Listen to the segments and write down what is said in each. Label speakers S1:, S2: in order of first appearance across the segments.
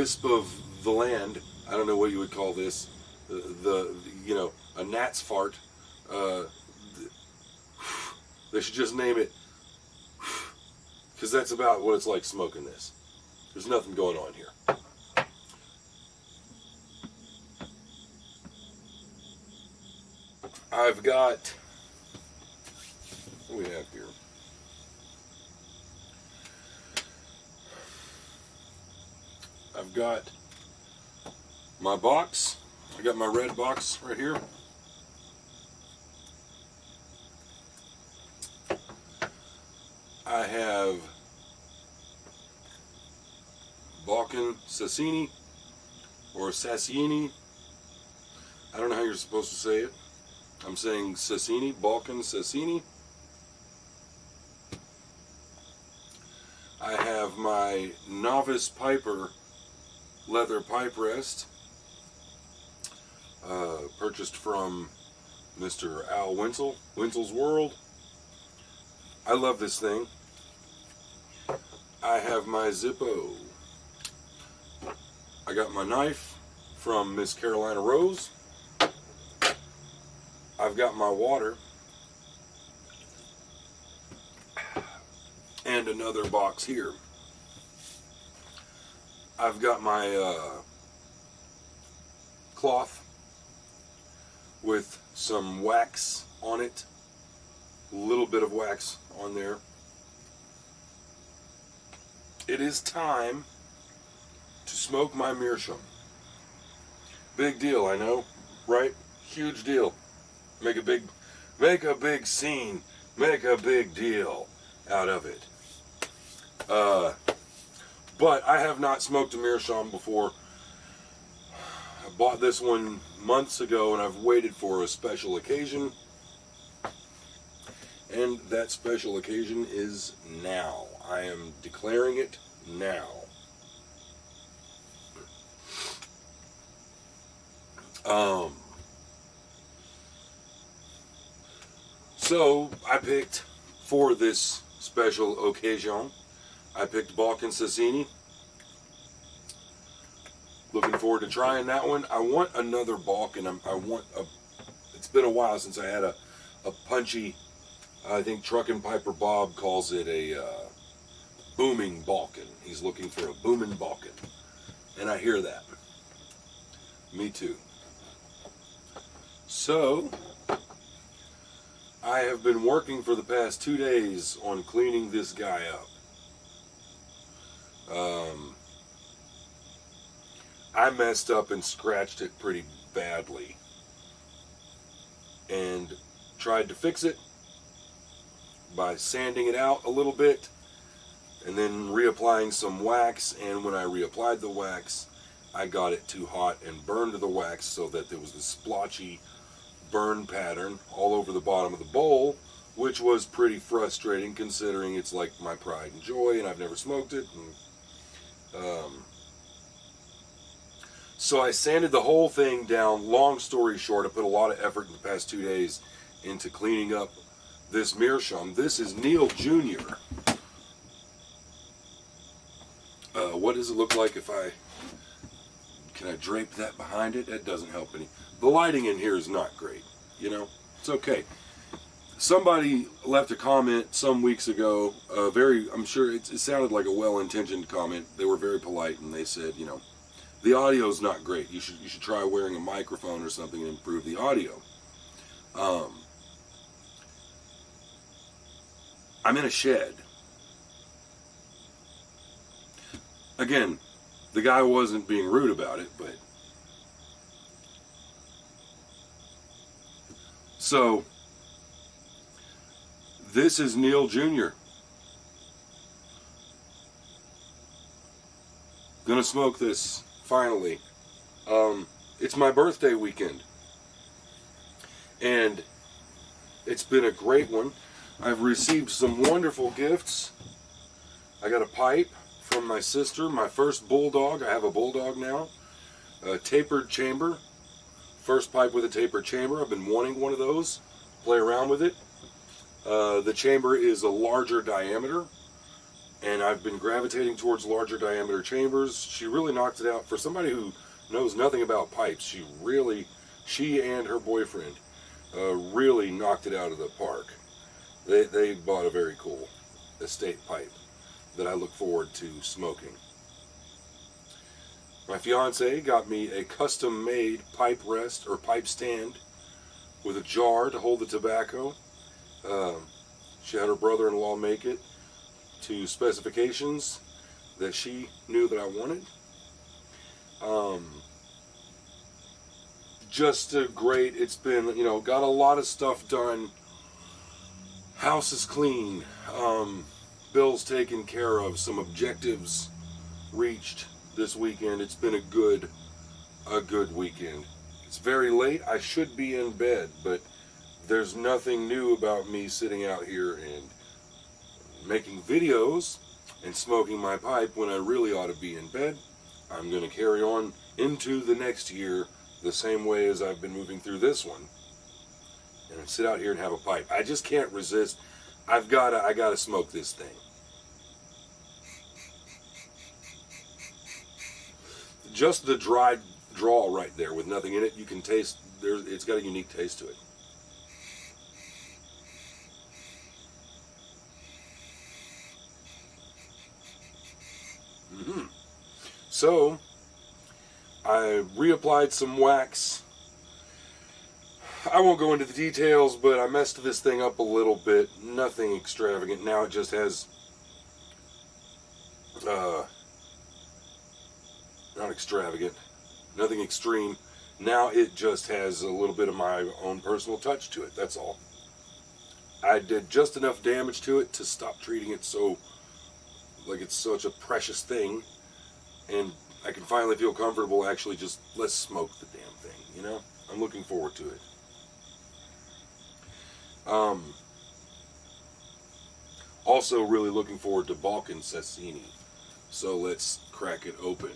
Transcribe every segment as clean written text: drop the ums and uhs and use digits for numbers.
S1: Wisp of the Land. I don't know what you would call this. You know, a gnat's fart. They should just name it, because that's about what it's like smoking this. There's nothing going on here. I've got, what do we have here? I've got my box. I got my red box right here. I have Balkan Sasieni, or Sasieni. I don't know how you're supposed to say it. I'm saying Sasieni, Balkan Sasieni. I have my Novice Piper leather pipe rest, purchased from Mr. Al Wenzel, Wenzel's World. I love this thing. I have my Zippo. I got my knife from Miss Carolina Rose. I've got my water. And another box here. I've got my cloth with some wax on it. A little bit of wax on there. It is time to smoke my Meerschaum. Big deal, I know, right? Huge deal. Make a big scene, make a big deal out of it. But I have not smoked a Meerschaum before. I bought this one months ago, and I've waited for a special occasion. And that special occasion is now. I am declaring it now. So I picked, for this special occasion, I picked Balkan Sasieni. Looking forward to trying that one. I want another Balkan. It's been a while since I had a punchy, I think Truckin' Piper Bob calls it a booming Balkan. He's looking for a booming Balkan. And I hear that. Me too. So, I have been working for the past 2 days on cleaning this guy up. I messed up and scratched it pretty badly. And tried to fix it by sanding it out a little bit and then reapplying some wax, and when I reapplied the wax, I got it too hot and burned the wax so that there was this splotchy burn pattern all over the bottom of the bowl, which was pretty frustrating considering it's like my pride and joy and I've never smoked it. And, so I sanded the whole thing down. Long story short, I put a lot of effort in the past 2 days into cleaning up this Meerschaum. This is Neil Jr. What does it look like if can I drape that behind it? That doesn't help any. The lighting in here is not great, you know. It's okay. Somebody left a comment some weeks ago, I'm sure it sounded like a well-intentioned comment. They were very polite, and they said, you know, the audio's not great. You should try wearing a microphone or something and improve the audio. I'm in a shed. Again, the guy wasn't being rude about it, but... So, this is Neil Jr. Gonna smoke this, finally. It's my birthday weekend. And it's been a great one. I've received some wonderful gifts. I got a pipe from my sister, my first bulldog. I have a bulldog now. A tapered chamber. First pipe with a tapered chamber. I've been wanting one of those. Play around with it. The chamber is a larger diameter. And I've been gravitating towards larger diameter chambers. She really knocked it out. For somebody who knows nothing about pipes, she and her boyfriend really knocked it out of the park. They bought a very cool estate pipe that I look forward to smoking. My fiance got me a custom-made pipe rest or pipe stand with a jar to hold the tobacco. She had her brother-in-law make it to specifications that she knew that I wanted. Just great. It's been, got a lot of stuff done. House is clean. Bills taken care of. Some objectives reached this weekend. It's been a good weekend. It's very late. I should be in bed, but there's nothing new about me sitting out here and making videos and smoking my pipe when I really ought to be in bed. I'm going to carry on into the next year the same way as I've been moving through this one, and sit out here and have a pipe. I just can't resist. I gotta smoke this thing. Just the dried draw right there with nothing in it, you can taste. It's got a unique taste to it. So, I reapplied some wax. I won't go into the details, but I messed this thing up a little bit. Nothing extravagant. Now it just has, not extravagant, nothing extreme. Now it just has a little bit of my own personal touch to it, that's all. I did just enough damage to it to stop treating it so, like it's such a precious thing. And I can finally feel comfortable actually just, let's smoke the damn thing, I'm looking forward to it. Also really looking forward to Balkan Sasieni. So let's crack it open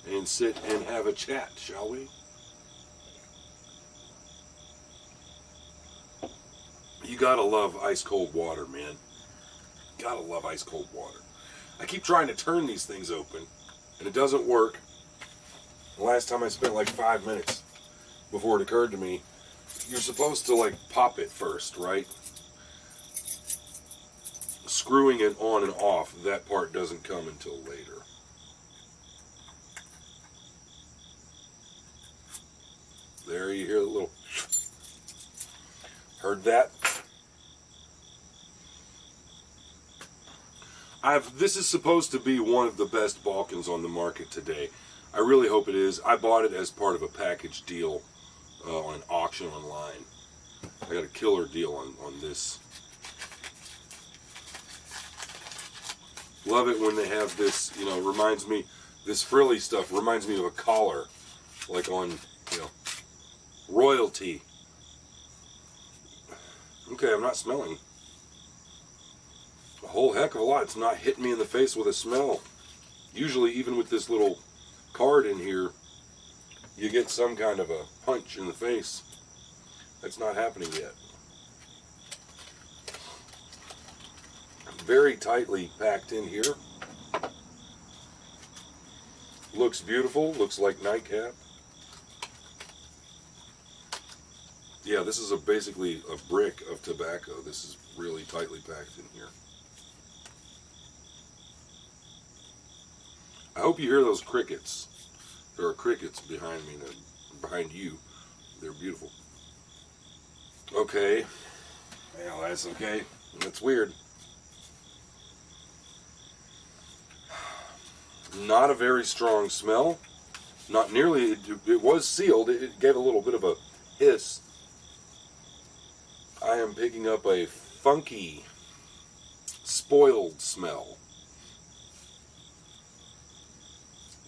S1: and sit and have a chat, shall we? You gotta love ice cold water, man. Gotta love ice cold water. I keep trying to turn these things open and it doesn't work. The last time I spent like 5 minutes before it occurred to me, you're supposed to like pop it first, right? Screwing it on and off, that part doesn't come until later. There you hear the little, heard that? This is supposed to be one of the best Balkans on the market today. I really hope it is. I bought it as part of a package deal on an auction online. I got a killer deal on this. Love it when they have this, reminds me, this frilly stuff reminds me of a collar, like on, royalty. Okay, I'm not smelling a whole heck of a lot. It's not hitting me in the face with a smell. Usually, even with this little card in here, you get some kind of a punch in the face. That's not happening yet. Very tightly packed in here. Looks beautiful. Looks like nightcap. Yeah, this is basically a brick of tobacco. This is really tightly packed in here. I hope you hear those crickets. There are crickets behind me, behind you. They're beautiful. Okay. Well, that's okay. That's weird. Not a very strong smell. Not nearly. It was sealed. It gave a little bit of a hiss. I am picking up a funky, spoiled smell.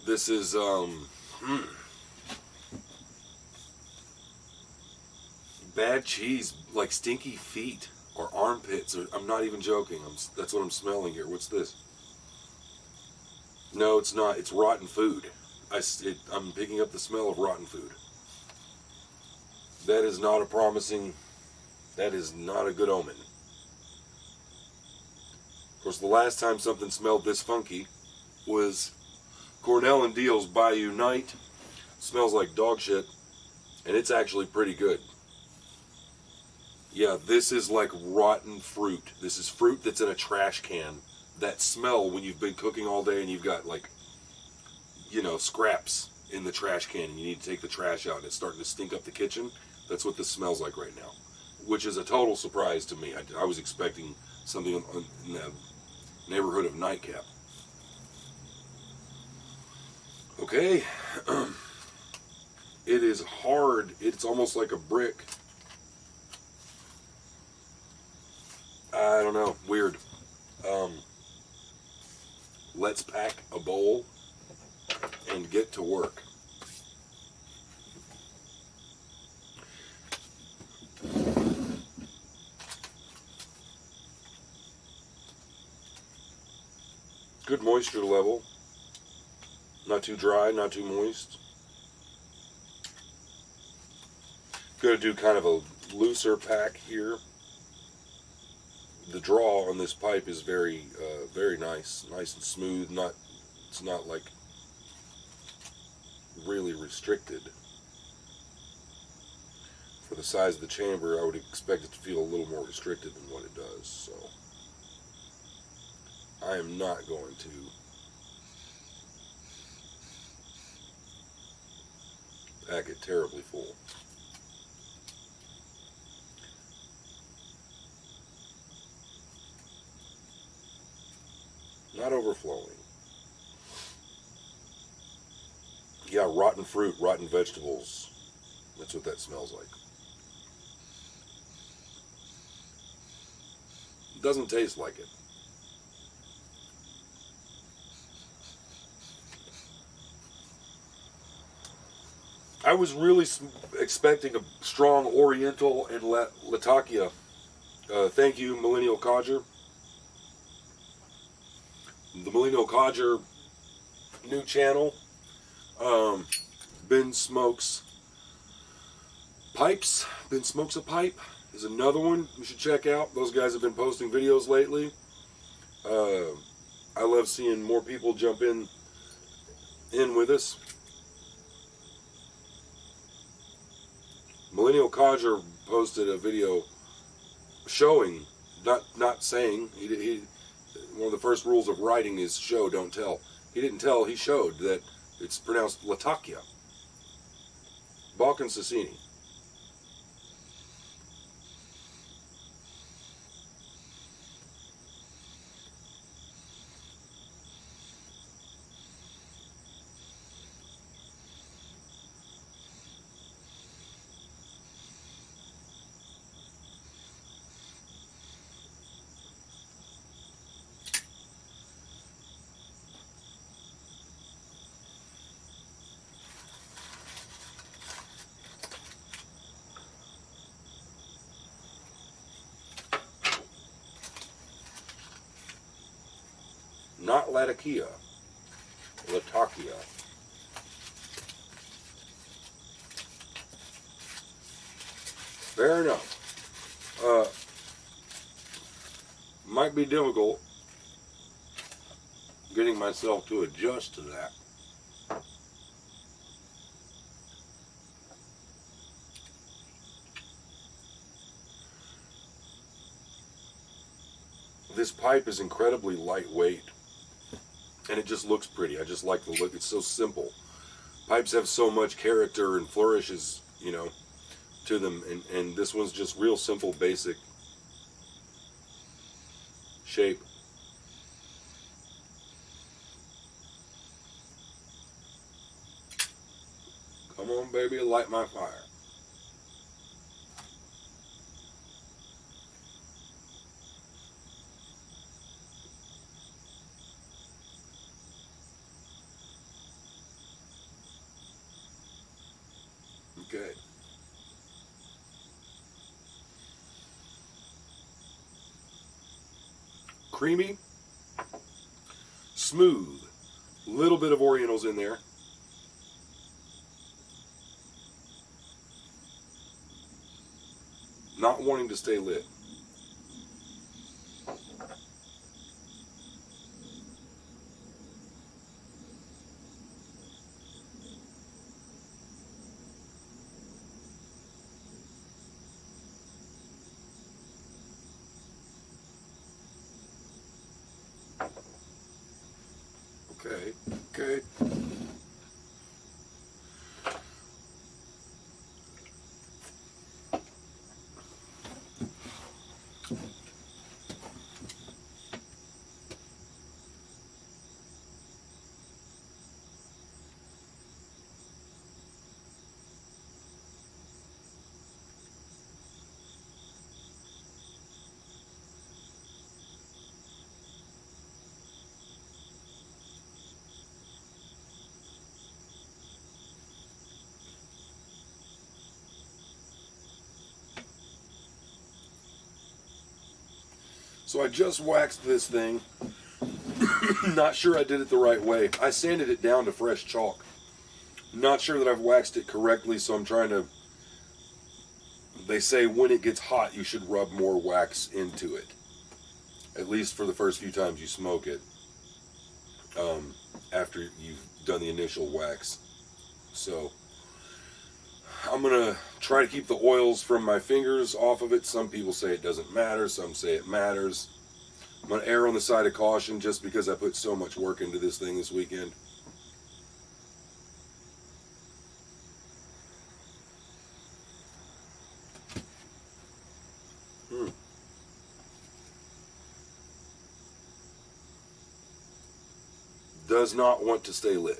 S1: This is, bad cheese, like stinky feet or armpits. I'm not even joking. That's what I'm smelling here. What's this? No, it's not. It's rotten food. I'm picking up the smell of rotten food. That is not a promising, that is not a good omen. course, the last time something smelled this funky was Cornell and Deal's Bayou Night. Smells like dog shit, and it's actually pretty good. Yeah, this is like rotten fruit. This is fruit that's in a trash can. That smell when you've been cooking all day and you've got, like, you know, scraps in the trash can and you need to take the trash out and it's starting to stink up the kitchen. That's what this smells like right now, which is a total surprise to me. I was expecting something in the neighborhood of nightcap. Okay. It is hard. It's almost like a brick. I don't know. Weird. Let's pack a bowl and get to work. Good moisture level. Not too dry, not too moist. Going to do kind of a looser pack here. The draw on this pipe is very nice and smooth. It's not like really restricted. For the size of the chamber, I would expect it to feel a little more restricted than what it does. So I am not going to pack it terribly full. Not overflowing. Yeah, rotten fruit, rotten vegetables. That's what that smells like. It doesn't taste like it. I was really expecting a strong Oriental and Latakia. Thank you, Millennial Codger. The Millennial Codger new channel, Ben Smokes Pipes. Ben Smokes a Pipe is another one you should check out. Those guys have been posting videos lately. I love seeing more people jump in with us. Millennial Codger posted a video showing, not saying, he one of the first rules of writing is show, don't tell. He didn't tell, he showed that it's pronounced Latakia. Balkan Sasieni. Not Latakia. Latakia. Fair enough. Might be difficult getting myself to adjust to that. This pipe is incredibly lightweight, and it just looks pretty. I just like the look. It's so simple. Pipes have so much character and flourishes, you know, to them, and this one's just real simple, basic shape. Come on, baby, light my fire. Okay. Creamy, smooth, little bit of Orientals in there. Not wanting to stay lit. Okay, okay. So I just waxed this thing. Not sure I did it the right way. I sanded it down to fresh chalk. Not sure that I've waxed it correctly, so I'm trying to... They say when it gets hot, you should rub more wax into it. At least for the first few times you smoke it. After you've done the initial wax. So I'm going to try to keep the oils from my fingers off of it. Some people say it doesn't matter. Some say it matters. I'm going to err on the side of caution just because I put so much work into this thing this weekend. Does not want to stay lit.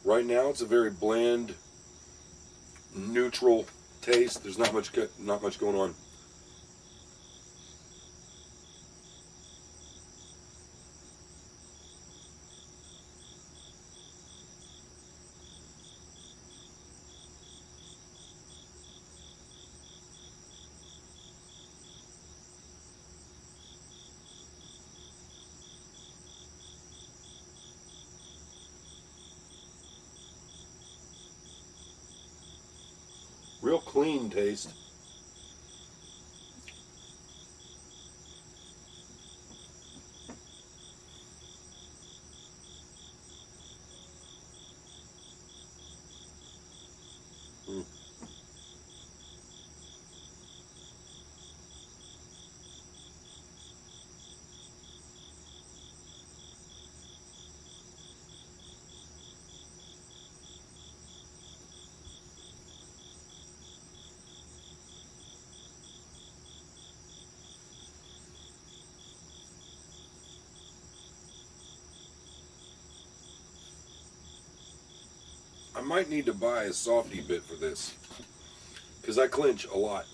S1: Right now, it's a very bland, neutral taste. There's not much going on. Real clean taste. I might need to buy a softy bit for this, because I clinch a lot.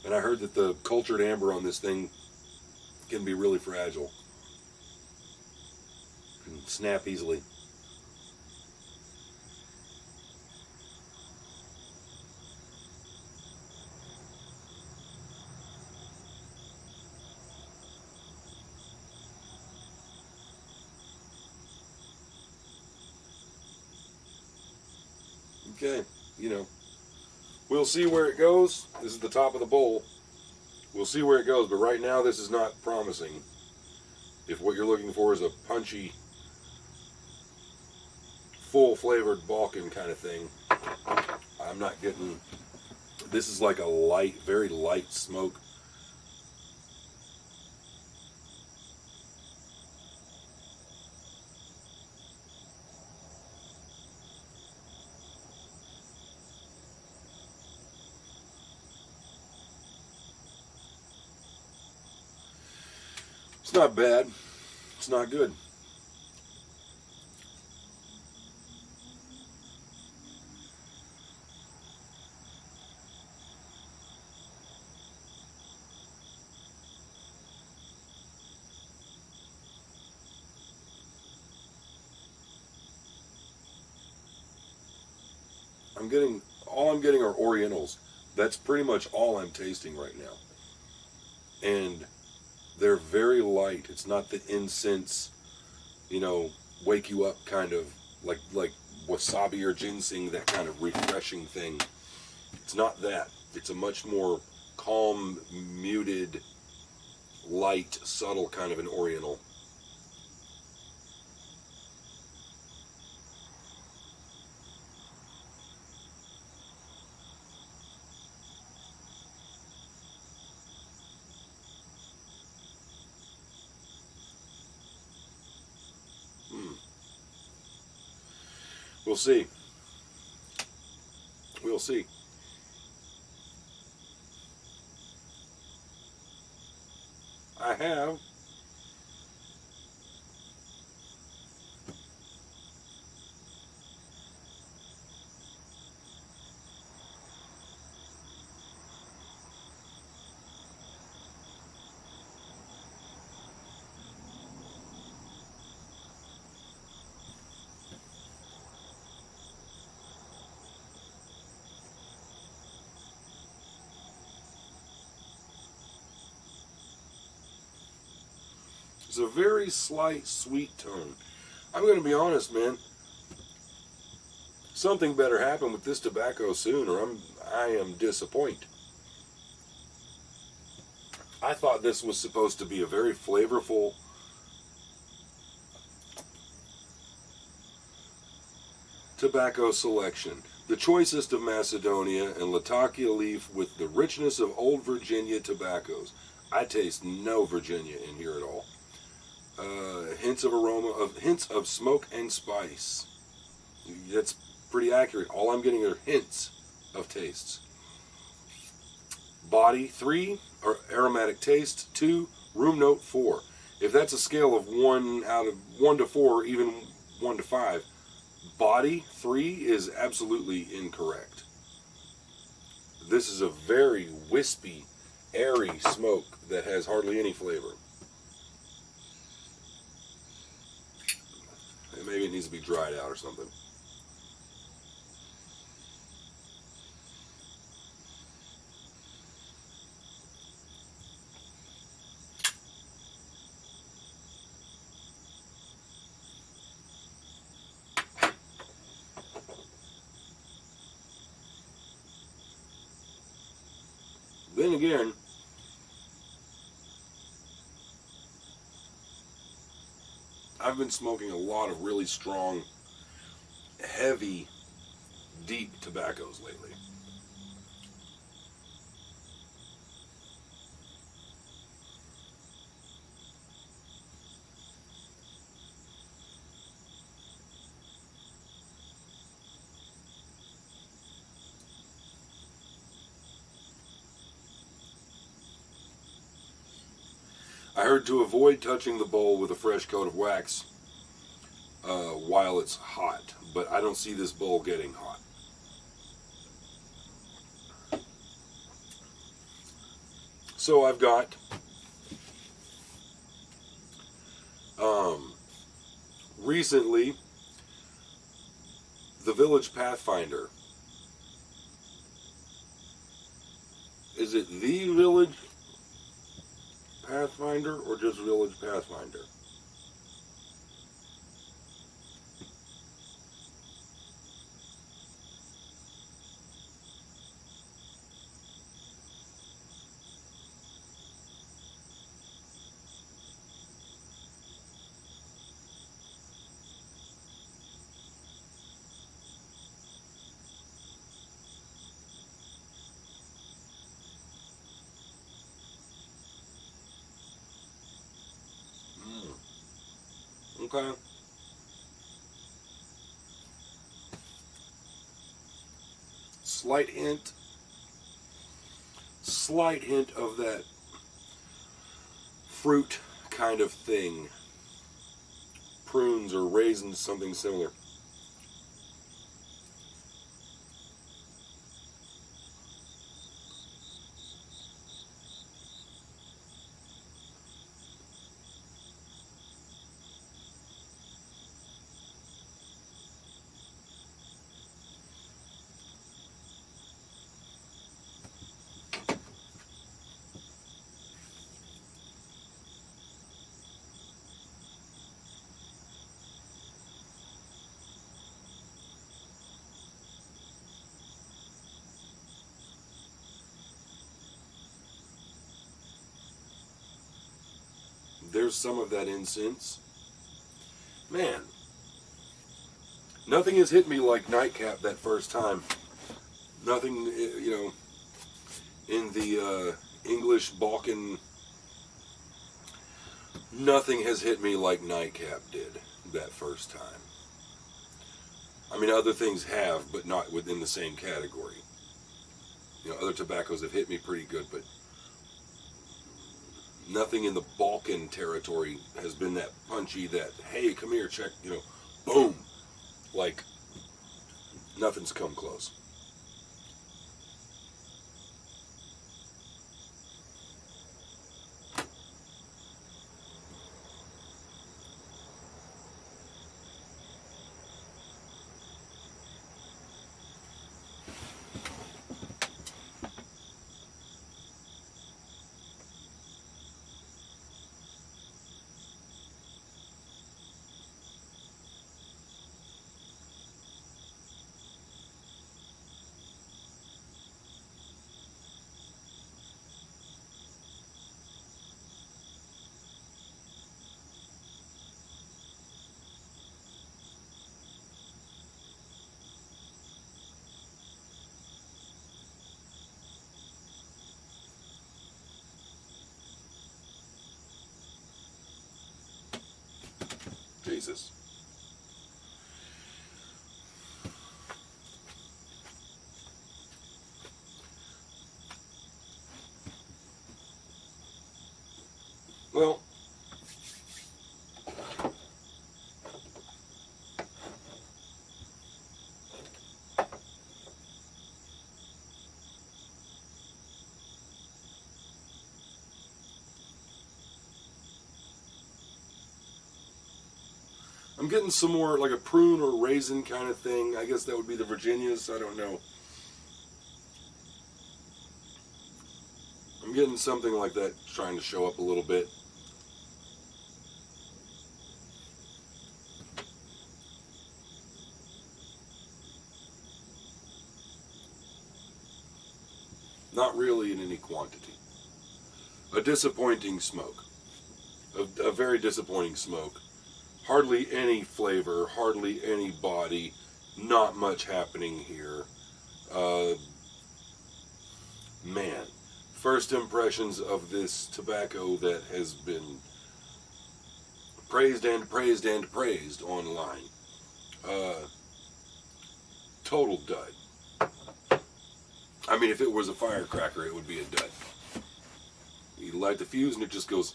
S1: And I heard that the cultured amber on this thing can be really fragile. Can snap easily. Okay, we'll see where it goes. This is the top of the bowl. We'll see where it goes, but right now this is not promising. If what you're looking for is a punchy, full-flavored Balkan kind of thing, I'm not getting... This is like a light, very light smoke. It's not bad. It's not good. All I'm getting are Orientals. That's pretty much all I'm tasting right now. And they're very light. It's not the incense you know, wake you up kind of like wasabi or ginseng, that kind of refreshing thing. It's not that. It's a much more calm, muted, light, subtle kind of an oriental. We'll see. We'll see. I have. It's a very slight, sweet tone. I'm going to be honest, man. Something better happen with this tobacco soon, or I am disappointed. I thought this was supposed to be a very flavorful, tobacco selection. The choicest of Macedonia and Latakia leaf with the richness of old Virginia tobaccos. I taste no Virginia in here at all. Hints of smoke and spice. That's pretty accurate. All I'm getting are hints of tastes. Body 3, or aromatic taste 2, room note 4. If that's a scale of 1 to 4, even 1 to 5, body 3 is absolutely incorrect. This is a very wispy, airy smoke that has hardly any flavor. Maybe it needs to be dried out or something. Then again, I've been smoking a lot of really strong, heavy, deep tobaccos lately. I heard to avoid touching the bowl with a fresh coat of wax while it's hot, but I don't see this bowl getting hot. So I've got recently the Village Pathfinder. Is it the Village Pathfinder or just Village Pathfinder? Okay. Slight hint of that fruit kind of thing. Prunes or raisins, something similar. there's some of that incense. Man, nothing has hit me like Nightcap that first time. Nothing, you know, in the English Balkan, nothing has hit me like Nightcap did that first time. I mean, other things have, but not within the same category. You know, other tobaccos have hit me pretty good, but nothing in the Balkan territory has been that punchy, that, hey, come here, check, you know, boom. Like, nothing's come close. Jesus. Well, I'm getting some more, like a prune or raisin kind of thing. I guess that would be the Virginias. I don't know. I'm getting something like that trying to show up a little bit. Not really in any quantity. A disappointing smoke. A very disappointing smoke. Hardly any flavor, hardly any body, not much happening here. Man, first impressions of this tobacco that has been praised and praised and praised online. Total dud. I mean, if it was a firecracker, it would be a dud. You light the fuse and it just goes,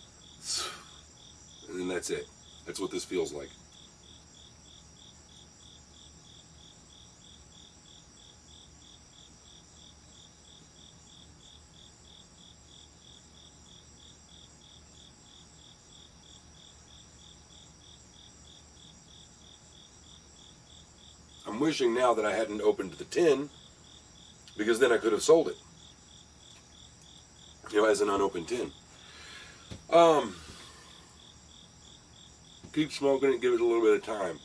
S1: and then that's it. That's what this feels like. I'm wishing now that I hadn't opened the tin, because then I could have sold it, you know, as an unopened tin. Keep smoking it, give it a little bit of time.